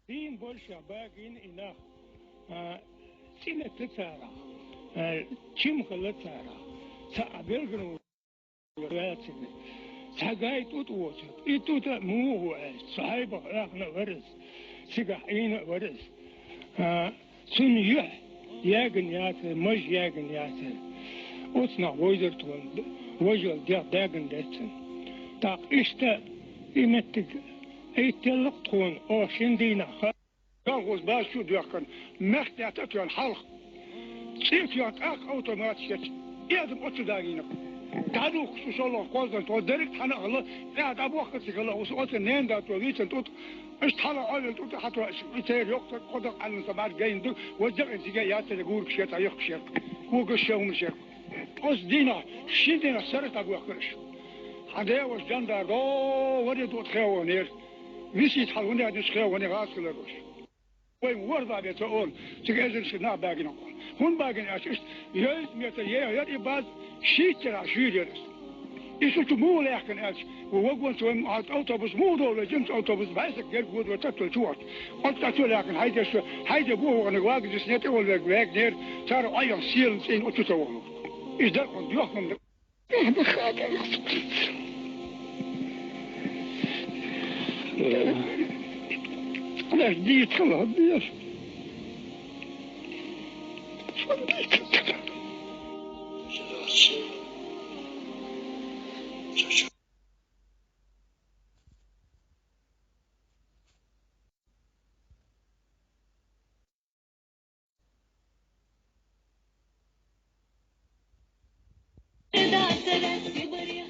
دين بولشا باقين إنا سنة تتارا تشيم خلتارا سأبلغنو راتنا ساقاي توتوت إتوتا مو صاحبة راقنا ورس سيقاحين ورس سن يح ياغن ياتر مج ياغن ياتر وطنا ويزرتون وجل داغن داتن تاق إشتا إمتك يتلقون أو شندينا جاوز باشو ديكن مختاتك الحلق سيتيات أخ أوتوماتيك يادم أتدارينا تعالوا خصوصا الله قوزن تو درك حنا الله قاعد أبو وقت الله وسوت النين ده توريت توت مش حلا على توت حتى يتير يوقت قدر على سبعة جاين دو وجر انت جاي ياتر يقول بشيت يخ شيت وقشوا من شيت أس دينا شدينا سرت أبو وقتش هذا وجدان ده ورد وتخاونير ويسيت حلوني هذا تخاوني غاسل الروش وين ورد على تقول تجازل شنا باقينا هون باقين أشيش ياز ميتيه يا إباز شيتر عشير يرس يسوت مو لكن أش ووقون توم أوتوبوس مو دولة جنس أوتوبوس بعيسك جرب ود وتطل شوات قلت تقول لكن هيدا بوه أنا واقف جسنيت أول واقف نير صاروا أيام سيل سين أتوتوه إيش ده كنت يوم ده هذا خاطر لا جديد خلاص بيش da